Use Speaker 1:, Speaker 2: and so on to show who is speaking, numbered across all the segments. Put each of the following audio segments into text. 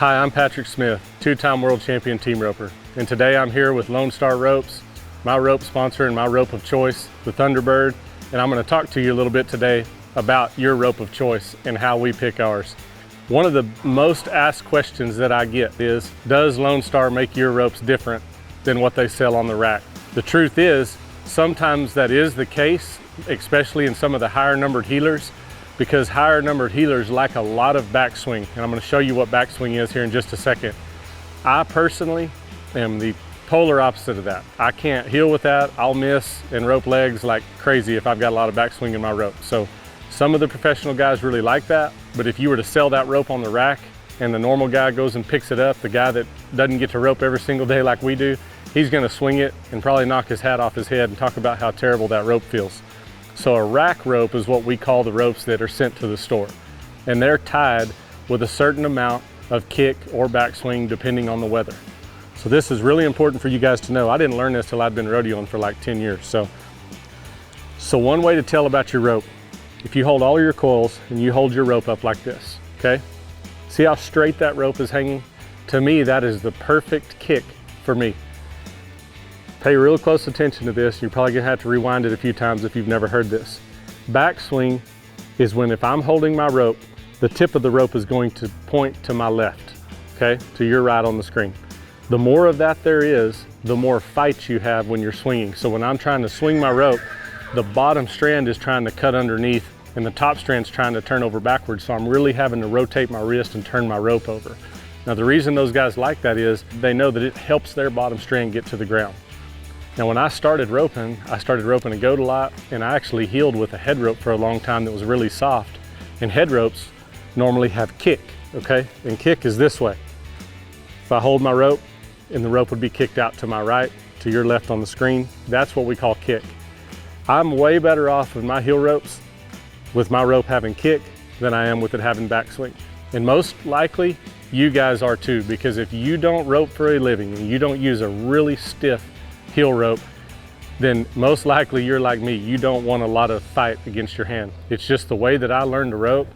Speaker 1: Hi, I'm Patrick Smith, two-time world champion team roper, and today I'm here with Lone Star Ropes, my rope sponsor and my rope of choice, the Thunderbird, and I'm going to talk to you a little bit today about your rope of choice and how we pick ours. One of the most asked questions that I get is, does Lone Star make your ropes different than what they sell on the rack? The truth is, sometimes that is the case, especially in some of the higher numbered heelers, because higher numbered heelers like a lot of backswing, and I'm going to show you what backswing is here in just a second. I personally am the polar opposite of that. I can't heel with that. I'll miss and rope legs like crazy if I've got a lot of backswing in my rope. So some of the professional guys really like that, but if you were to sell that rope on the rack and the normal guy goes and picks it up, the guy that doesn't get to rope every single day like we do, he's going to swing it and probably knock his hat off his head and talk about how terrible that rope feels. So a rack rope is what we call the ropes that are sent to the store, and they're tied with a certain amount of kick or backswing depending on the weather. So this is really important for you guys to know. I didn't learn this till I'd been rodeoing for like 10 years. So one way to tell about your rope, if you hold all your coils and you hold your rope up like this, okay? See how straight that rope is hanging? To me, that is the perfect kick for me. Pay real close attention to this. You're probably gonna have to rewind it a few times if you've never heard this. Backswing is when if I'm holding my rope, the tip of the rope is going to point to my left, okay? To your right on the screen. The more of that there is, the more fight you have when you're swinging. So when I'm trying to swing my rope, the bottom strand is trying to cut underneath and the top strand's trying to turn over backwards. So I'm really having to rotate my wrist and turn my rope over. Now the reason those guys like that is they know that it helps their bottom strand get to the ground. Now when I started roping a goat a lot, and I actually heeled with a head rope for a long time that was really soft. And head ropes normally have kick, okay? And kick is this way. If I hold my rope and the rope would be kicked out to my right, to your left on the screen, that's what we call kick. I'm way better off with my heel ropes, with my rope having kick, than I am with it having backswing. And most likely, you guys are too, because if you don't rope for a living and you don't use a really stiff heel rope, then most likely you're like me. You don't want a lot of fight against your hand. It's just the way that I learned to rope,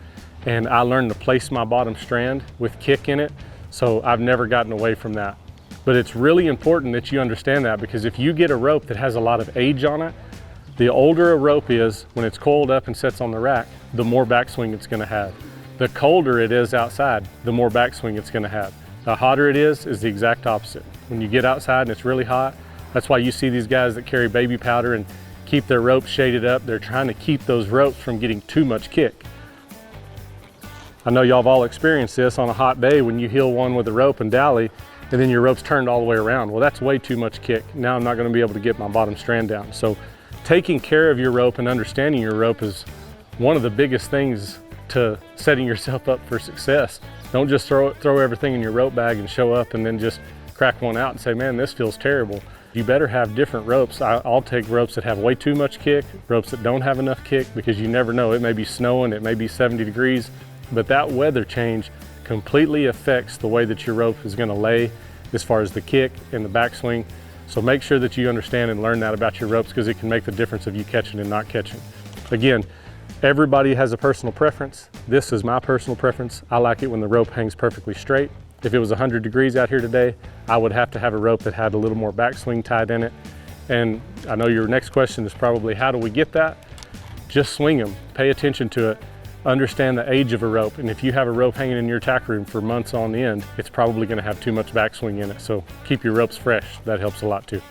Speaker 1: and I learned to place my bottom strand with kick in it, so I've never gotten away from that. But it's really important that you understand that, because if you get a rope that has a lot of age on it, the older a rope is, when it's coiled up and sits on the rack, the more backswing it's gonna have. The colder it is outside, the more backswing it's gonna have. The hotter it is the exact opposite. When you get outside and it's really hot, that's why you see these guys that carry baby powder and keep their ropes shaded up. They're trying to keep those ropes from getting too much kick. I know y'all have all experienced this on a hot day when you heel one with a rope and dally, and then your rope's turned all the way around. Well, that's way too much kick. Now I'm not gonna be able to get my bottom strand down. So taking care of your rope and understanding your rope is one of the biggest things to setting yourself up for success. Don't just throw everything in your rope bag and show up and then just crack one out and say, man, this feels terrible. You better have different ropes. I'll take ropes that have way too much kick, ropes that don't have enough kick, because you never know. It may be snowing, it may be 70 degrees, but that weather change completely affects the way that your rope is gonna lay as far as the kick and the backswing. So make sure that you understand and learn that about your ropes, because it can make the difference of you catching and not catching. Again, everybody has a personal preference. This is my personal preference. I like it when the rope hangs perfectly straight. If it was 100 degrees out here today, I would have to have a rope that had a little more backswing tied in it. And I know your next question is probably, how do we get that? Just swing them, pay attention to it, understand the age of a rope. And if you have a rope hanging in your tack room for months on end, it's probably gonna have too much backswing in it. So keep your ropes fresh, that helps a lot too.